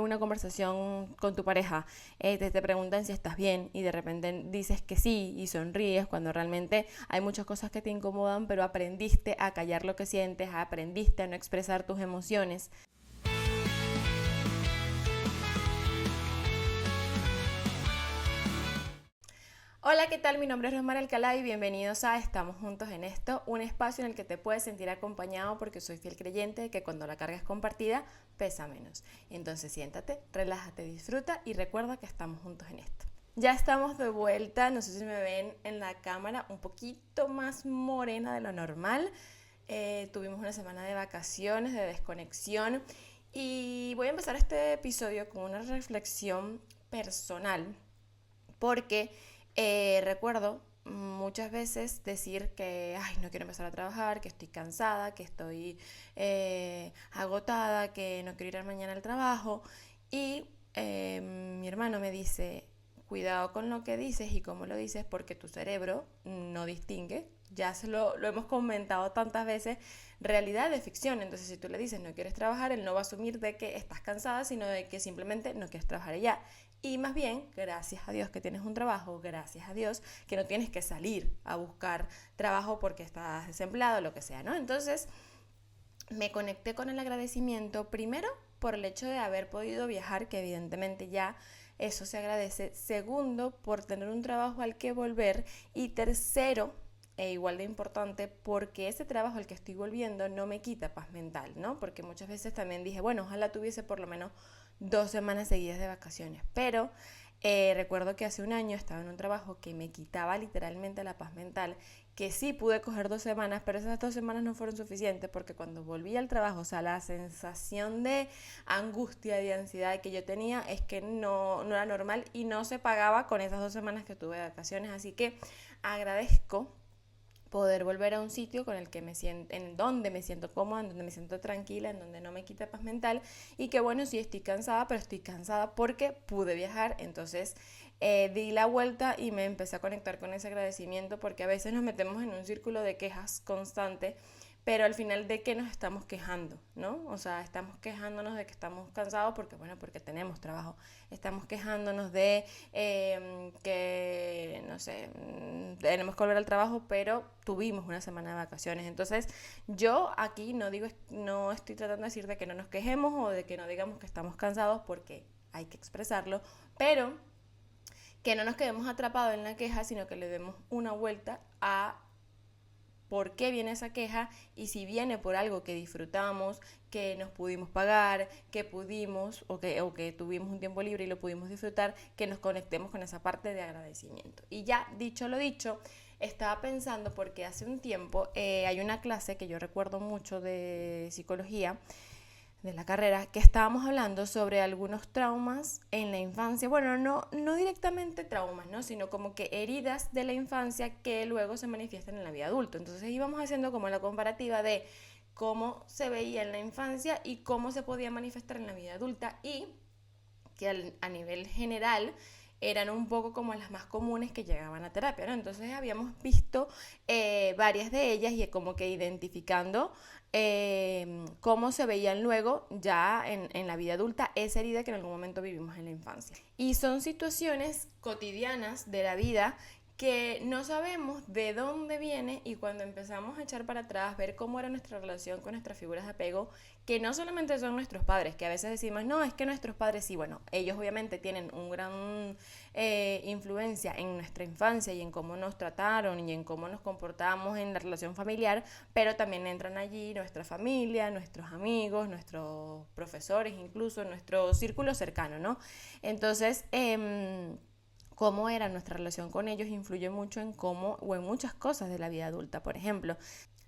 una conversación con tu pareja, te preguntan si estás bien y de repente dices que sí y sonríes cuando realmente hay muchas cosas que te incomodan, pero aprendiste a callar lo que sientes, aprendiste a no expresar tus emociones. Hola, ¿qué tal? Mi nombre es Rosmar Alcalá y bienvenidos a Estamos Juntos en Esto, un espacio en el que te puedes sentir acompañado porque soy fiel creyente de que cuando la carga es compartida pesa menos. Entonces siéntate, relájate, disfruta y recuerda que estamos juntos en esto. Ya estamos de vuelta, no sé si me ven en la cámara un poquito más morena de lo normal. Tuvimos una semana de vacaciones, de desconexión y voy a empezar este episodio con una reflexión personal porque recuerdo muchas veces decir que ay, no quiero empezar a trabajar, que estoy cansada, que estoy agotada, que no quiero ir mañana al trabajo y mi hermano me dice, cuidado con lo que dices y cómo lo dices porque tu cerebro no distingue, ya lo hemos comentado tantas veces, realidad de ficción. Entonces si tú le dices no quieres trabajar, él no va a asumir de que estás cansada, sino de que simplemente no quieres trabajar allá. Y más bien, gracias a Dios que tienes un trabajo, gracias a Dios que no tienes que salir a buscar trabajo porque estás desempleado o lo que sea, ¿no? Entonces me conecté con el agradecimiento primero por el hecho de haber podido viajar, que evidentemente ya eso se agradece. Segundo, por tener un trabajo al que volver. Y tercero, e igual de importante, porque ese trabajo al que estoy volviendo no me quita paz mental, ¿no? Porque muchas veces también dije, bueno, ojalá tuviese por lo menos 2 semanas seguidas de vacaciones, pero recuerdo que hace un año estaba en un trabajo que me quitaba literalmente la paz mental, que sí pude coger 2 semanas, pero esas 2 semanas no fueron suficientes porque cuando volví al trabajo, o sea, la sensación de angustia, de ansiedad que yo tenía es que no era normal y no se pagaba con esas 2 semanas que tuve de vacaciones, así que agradezco poder volver a un sitio con el que me siento, en donde me siento cómoda, en donde me siento tranquila, en donde no me quita paz mental y que bueno, sí estoy cansada, pero estoy cansada porque pude viajar. Entonces di la vuelta y me empecé a conectar con ese agradecimiento porque a veces nos metemos en un círculo de quejas constante, pero al final de qué nos estamos quejando, ¿no? O sea, estamos quejándonos de que estamos cansados porque, bueno, porque tenemos trabajo. Estamos quejándonos de que, no sé, tenemos que volver al trabajo, pero tuvimos una semana de vacaciones. Entonces, yo aquí no digo, no estoy tratando de decir de que no nos quejemos o de que no digamos que estamos cansados porque hay que expresarlo, pero que no nos quedemos atrapados en la queja, sino que le demos una vuelta a por qué viene esa queja y si viene por algo que disfrutamos, que nos pudimos pagar, que pudimos o que tuvimos un tiempo libre y lo pudimos disfrutar, que nos conectemos con esa parte de agradecimiento. Y ya dicho lo dicho, estaba pensando porque hace un tiempo hay una clase que yo recuerdo mucho de psicología de la carrera, que estábamos hablando sobre algunos traumas en la infancia, bueno, no directamente traumas, ¿no? Sino como que heridas de la infancia que luego se manifiestan en la vida adulta. Entonces íbamos haciendo como la comparativa de cómo se veía en la infancia y cómo se podía manifestar en la vida adulta y que a nivel general eran un poco como las más comunes que llegaban a terapia, ¿no? Entonces habíamos visto varias de ellas y como que identificando cómo se veían luego ya en la vida adulta esa herida que en algún momento vivimos en la infancia. Y son situaciones cotidianas de la vida que no sabemos de dónde viene y cuando empezamos a echar para atrás, ver cómo era nuestra relación con nuestras figuras de apego, que no solamente son nuestros padres, que a veces decimos, no, es que nuestros padres sí, bueno, ellos obviamente tienen un gran influencia en nuestra infancia y en cómo nos trataron y en cómo nos comportamos en la relación familiar, pero también entran allí nuestra familia, nuestros amigos, nuestros profesores, incluso nuestro círculo cercano, ¿no? Entonces, cómo era nuestra relación con ellos influye mucho en cómo o en muchas cosas de la vida adulta. Por ejemplo,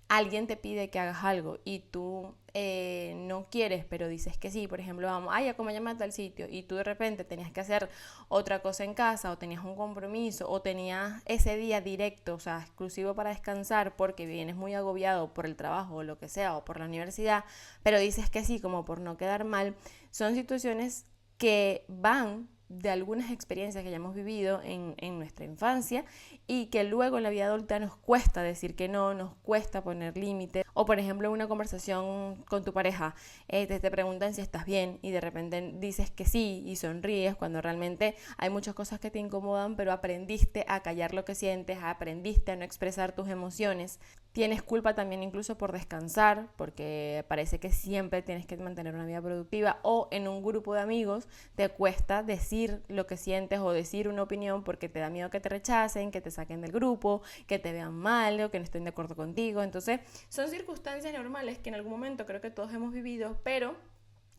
alguien te pide que hagas algo y tú no quieres, pero dices que sí. Por ejemplo, vamos, ay, acompáñame a tal sitio y tú de repente tenías que hacer otra cosa en casa o tenías un compromiso o tenías ese día directo, o sea, exclusivo para descansar porque vienes muy agobiado por el trabajo o lo que sea o por la universidad, pero dices que sí como por no quedar mal. Son situaciones que van de algunas experiencias que hayamos vivido en nuestra infancia y que luego en la vida adulta nos cuesta decir que no, nos cuesta poner límites O por ejemplo, en una conversación con tu pareja, te preguntan si estás bien y de repente dices que sí y sonríes cuando realmente hay muchas cosas que te incomodan, pero aprendiste a callar lo que sientes, aprendiste a no expresar tus emociones. Tienes culpa también incluso por descansar, porque parece que siempre tienes que mantener una vida productiva, o en un grupo de amigos te cuesta decir lo que sientes o decir una opinión porque te da miedo que te rechacen, que te saquen del grupo, que te vean mal o que no estén de acuerdo contigo. Entonces son circunstancias normales que en algún momento creo que todos hemos vivido, pero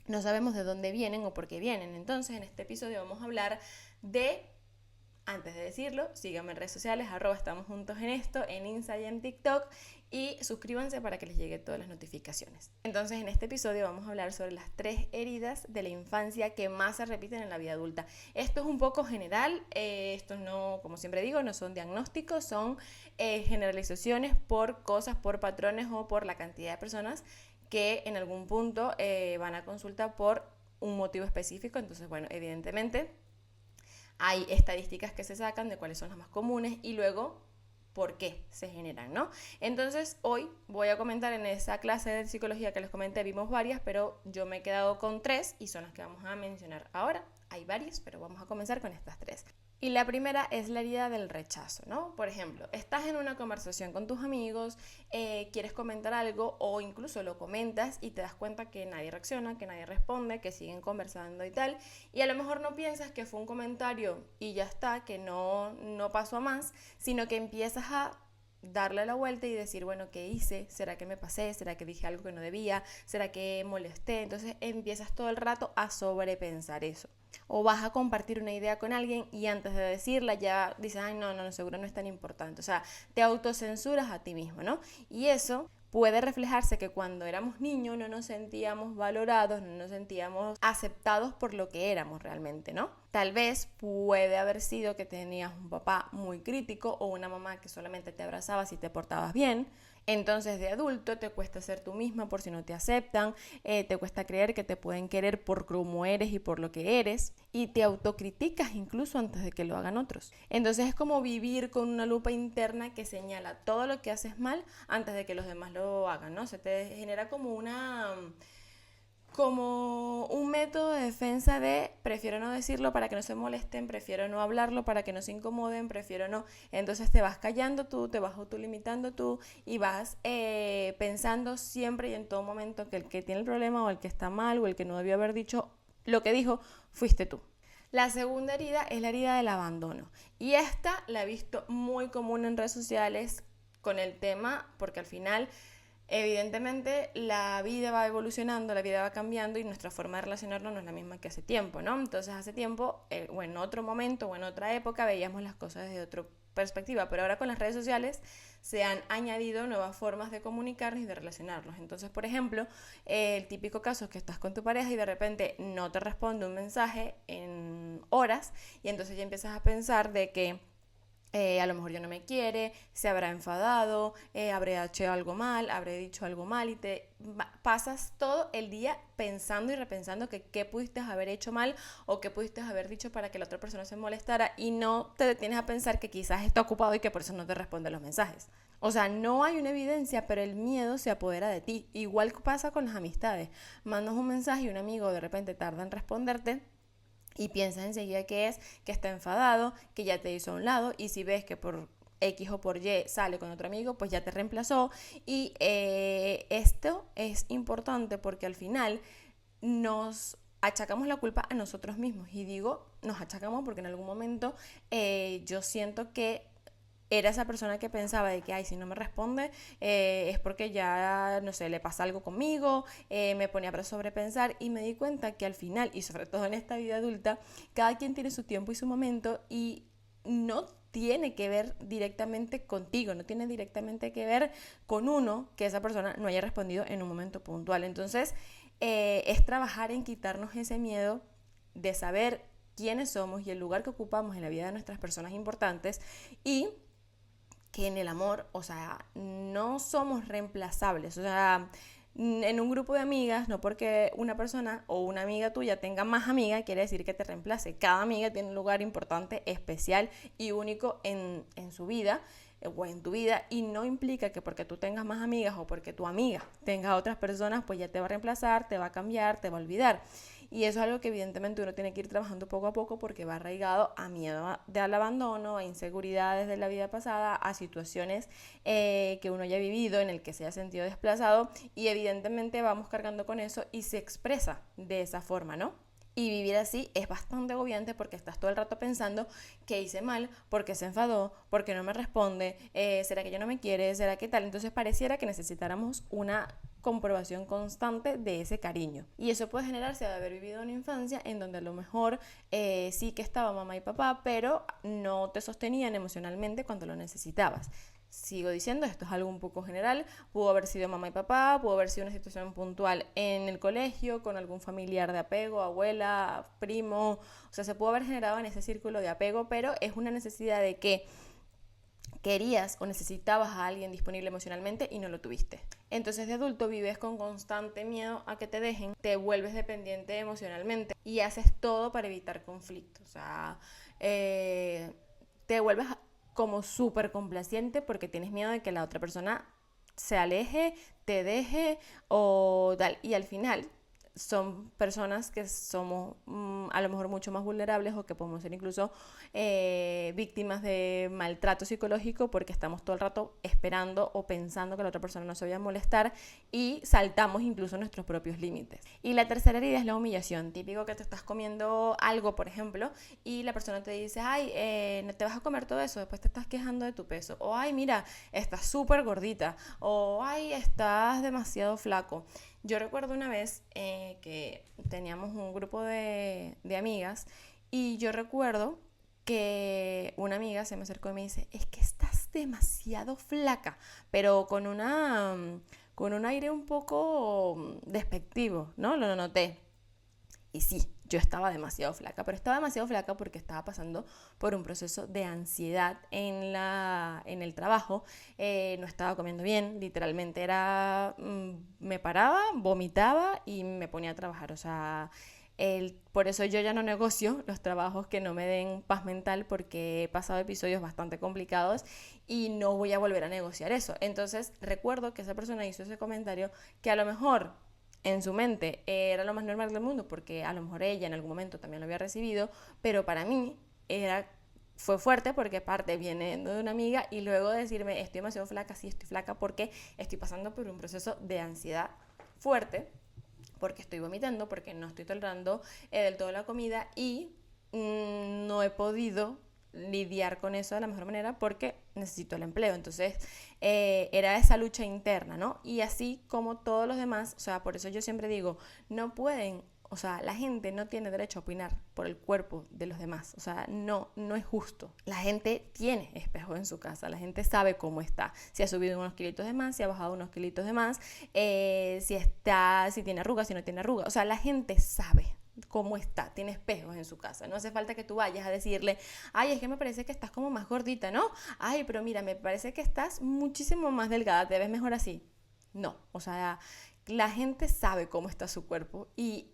no sabemos de dónde vienen o por qué vienen. Entonces en este episodio vamos a hablar de... Antes de decirlo, síganme en redes sociales, @estamos juntos en esto, en Instagram y en TikTok, y suscríbanse para que les llegue todas las notificaciones. Entonces, en este episodio vamos a hablar sobre las 3 heridas de la infancia que más se repiten en la vida adulta. Esto es un poco general, esto no, como siempre digo, no son diagnósticos, son generalizaciones por cosas, por patrones o por la cantidad de personas que en algún punto van a consulta por un motivo específico. Entonces, bueno, evidentemente hay estadísticas que se sacan de cuáles son las más comunes y luego por qué se generan, ¿no? Entonces hoy voy a comentar en esa clase de psicología que les comenté, vimos varias, pero yo me he quedado con 3 y son las que vamos a mencionar ahora. Hay varias, pero vamos a comenzar con estas 3. Y la primera es la herida del rechazo, ¿no? Por ejemplo, estás en una conversación con tus amigos, quieres comentar algo o incluso lo comentas y te das cuenta que nadie reacciona, que nadie responde, que siguen conversando y tal. Y a lo mejor no piensas que fue un comentario y ya está, que no pasó a más, sino que empiezas a darle la vuelta y decir, bueno, ¿qué hice? ¿Será que me pasé? ¿Será que dije algo que no debía? ¿Será que molesté? Entonces empiezas todo el rato a sobrepensar eso. O vas a compartir una idea con alguien y antes de decirla ya dices, ay, no, seguro no es tan importante. O sea, te autocensuras a ti mismo, ¿no? Y eso puede reflejarse que cuando éramos niños no nos sentíamos valorados, no nos sentíamos aceptados por lo que éramos realmente, ¿no? Tal vez puede haber sido que tenías un papá muy crítico o una mamá que solamente te abrazaba si te portabas bien. Entonces de adulto te cuesta ser tú misma por si no te aceptan, te cuesta creer que te pueden querer por cómo eres y por lo que eres, y te autocriticas incluso antes de que lo hagan otros. Entonces es como vivir con una lupa interna que señala todo lo que haces mal antes de que los demás lo hagan, ¿no? Se te genera como un método de defensa de prefiero no decirlo para que no se molesten, prefiero no hablarlo para que no se incomoden, prefiero no. Entonces te vas callando tú, te vas autolimitando tú y vas pensando siempre y en todo momento que el que tiene el problema o el que está mal o el que no debió haber dicho lo que dijo fuiste tú. La segunda herida es la herida del abandono y esta la he visto muy común en redes sociales con el tema porque al final evidentemente la vida va evolucionando, la vida va cambiando y nuestra forma de relacionarnos no es la misma que hace tiempo, ¿no? Entonces hace tiempo o en otro momento o en otra época veíamos las cosas desde otra perspectiva, pero ahora con las redes sociales se han añadido nuevas formas de comunicarnos y de relacionarnos. Entonces, por ejemplo, el típico caso es que estás con tu pareja y de repente no te responde un mensaje en horas y entonces ya empiezas a pensar de que a lo mejor ya no me quiere, se habrá enfadado, habré hecho algo mal, habré dicho algo mal y te pasas todo el día pensando y repensando que qué pudiste haber hecho mal o qué pudiste haber dicho para que la otra persona se molestara y no te detienes a pensar que quizás está ocupado y que por eso no te responde los mensajes. O sea, no hay una evidencia, pero el miedo se apodera de ti. Igual pasa con las amistades. Mandas un mensaje y un amigo de repente tarda en responderte y piensas enseguida que está enfadado, que ya te hizo a un lado y si ves que por X o por Y sale con otro amigo, pues ya te reemplazó y esto es importante porque al final nos achacamos la culpa a nosotros mismos y digo nos achacamos porque en algún momento yo siento que era esa persona que pensaba de que, ay, si no me responde es porque ya, no sé, le pasa algo conmigo, me ponía a sobrepensar y me di cuenta que al final, y sobre todo en esta vida adulta, cada quien tiene su tiempo y su momento y no tiene que ver directamente contigo, no tiene directamente que ver con uno que esa persona no haya respondido en un momento puntual. Entonces, es trabajar en quitarnos ese miedo de saber quiénes somos y el lugar que ocupamos en la vida de nuestras personas importantes y que en el amor, o sea, no somos reemplazables, o sea, en un grupo de amigas, no porque una persona o una amiga tuya tenga más amiga, quiere decir que te reemplace. Cada amiga tiene un lugar importante, especial y único en su vida, o en tu vida, y no implica que porque tú tengas más amigas o porque tu amiga tenga otras personas, pues ya te va a reemplazar, te va a cambiar, te va a olvidar. Y eso es algo que evidentemente uno tiene que ir trabajando poco a poco porque va arraigado a miedo al abandono, a inseguridades de la vida pasada, a situaciones que uno haya vivido en el que se haya sentido desplazado, y evidentemente vamos cargando con eso y se expresa de esa forma, ¿no? Y vivir así es bastante agobiante porque estás todo el rato pensando que hice mal, porque se enfadó, porque no me responde, ¿será que ya no me quiere? ¿Será que tal? Entonces pareciera que necesitáramos una comprobación constante de ese cariño. Y eso puede generarse de haber vivido una infancia en donde a lo mejor sí que estaba mamá y papá, pero no te sostenían emocionalmente cuando lo necesitabas. Sigo diciendo, esto es algo un poco general, pudo haber sido mamá y papá, pudo haber sido una situación puntual en el colegio, con algún familiar de apego, abuela, primo, o sea, se pudo haber generado en ese círculo de apego, pero es una necesidad de que querías o necesitabas a alguien disponible emocionalmente y no lo tuviste. Entonces de adulto vives con constante miedo a que te dejen, te vuelves dependiente emocionalmente y haces todo para evitar conflictos, o sea, te vuelves como súper complaciente porque tienes miedo de que la otra persona se aleje, te deje o tal. Y al final son personas que somos a lo mejor mucho más vulnerables o que podemos ser incluso víctimas de maltrato psicológico porque estamos todo el rato esperando o pensando que la otra persona no se vaya a molestar y saltamos incluso nuestros propios límites. Y la tercera herida es la humillación. Típico que te estás comiendo algo, por ejemplo, y la persona te dice, ay, no te vas a comer todo eso, después te estás quejando de tu peso, o ay, mira, estás súper gordita, o ay, estás demasiado flaco. Yo recuerdo una vez que teníamos un grupo de amigas y yo recuerdo que una amiga se me acercó y me dice, es que estás demasiado flaca, pero con un aire un poco despectivo, ¿no? Lo noté. Y sí, yo estaba demasiado flaca, pero estaba demasiado flaca porque estaba pasando por un proceso de ansiedad en el trabajo, no estaba comiendo bien, literalmente era, me paraba, vomitaba y me ponía a trabajar, o sea, por eso yo ya no negocio los trabajos que no me den paz mental porque he pasado episodios bastante complicados y no voy a volver a negociar eso. Entonces recuerdo que esa persona hizo ese comentario que a lo mejor en su mente era lo más normal del mundo porque a lo mejor ella en algún momento también lo había recibido, pero para mí fue fuerte porque aparte viene de una amiga y luego decirme estoy demasiado flaca, sí estoy flaca porque estoy pasando por un proceso de ansiedad fuerte, porque estoy vomitando, porque no estoy tolerando del todo la comida y no he podido lidiar con eso de la mejor manera porque necesito el empleo. Entonces era esa lucha interna, ¿no? Y así como todos los demás, o sea, por eso yo siempre digo, no pueden, o sea, la gente no tiene derecho a opinar por el cuerpo de los demás, o sea, no es justo. La gente tiene espejo en su casa, la gente sabe cómo está, si ha subido unos kilitos de más, si ha bajado unos kilitos de más, si tiene arrugas, si no tiene arrugas, o sea, la gente sabe cómo está, tiene espejos en su casa, no hace falta que tú vayas a decirle, ay, es que me parece que estás como más gordita, ¿no? Ay, pero mira, me parece que estás muchísimo más delgada, te ves mejor así. No, o sea, la gente sabe cómo está su cuerpo y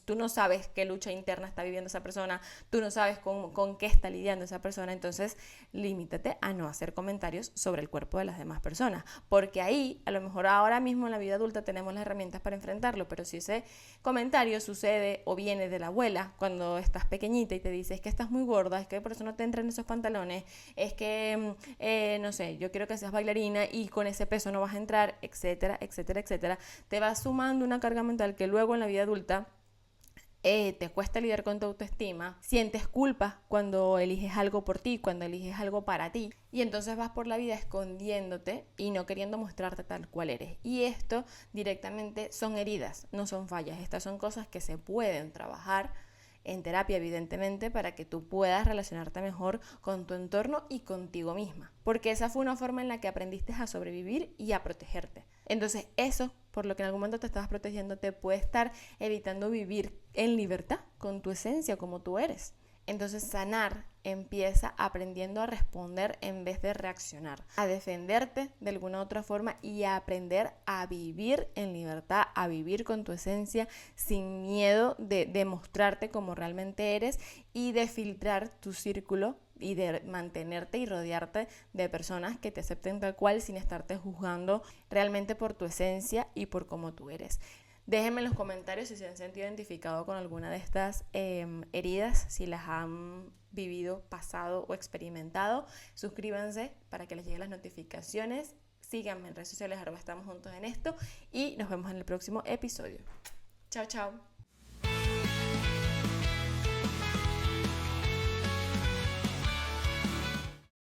tú no sabes qué lucha interna está viviendo esa persona, tú no sabes con qué está lidiando esa persona, entonces limítate a no hacer comentarios sobre el cuerpo de las demás personas, porque ahí, a lo mejor ahora mismo en la vida adulta tenemos las herramientas para enfrentarlo, pero si ese comentario sucede o viene de la abuela cuando estás pequeñita y te dice, es que estás muy gorda, es que por eso no te entran esos pantalones, es que, no sé, yo quiero que seas bailarina y con ese peso no vas a entrar, etcétera, etcétera, etcétera, te vas sumando una carga mental que luego en la vida adulta te cuesta lidiar con tu autoestima, sientes culpa cuando eliges algo por ti, cuando eliges algo para ti, y entonces vas por la vida escondiéndote y no queriendo mostrarte tal cual eres. Y esto directamente son heridas, no son fallas, estas son cosas que se pueden trabajar en terapia, evidentemente, para que tú puedas relacionarte mejor con tu entorno y contigo misma, porque esa fue una forma en la que aprendiste a sobrevivir y a protegerte. Entonces eso, por lo que en algún momento te estabas protegiendo, te puede estar evitando vivir en libertad con tu esencia, como tú eres. Entonces sanar empieza aprendiendo a responder en vez de reaccionar, a defenderte de alguna otra forma y a aprender a vivir en libertad, a vivir con tu esencia sin miedo de mostrarte como realmente eres y de filtrar tu círculo y de mantenerte y rodearte de personas que te acepten tal cual sin estarte juzgando realmente por tu esencia y por cómo tú eres. Déjenme en los comentarios si se han sentido identificado con alguna de estas heridas, si las han vivido, pasado o experimentado. Suscríbanse para que les lleguen las notificaciones. Síganme en redes sociales, @estamos juntos en esto, y nos vemos en el próximo episodio. Chao, chao.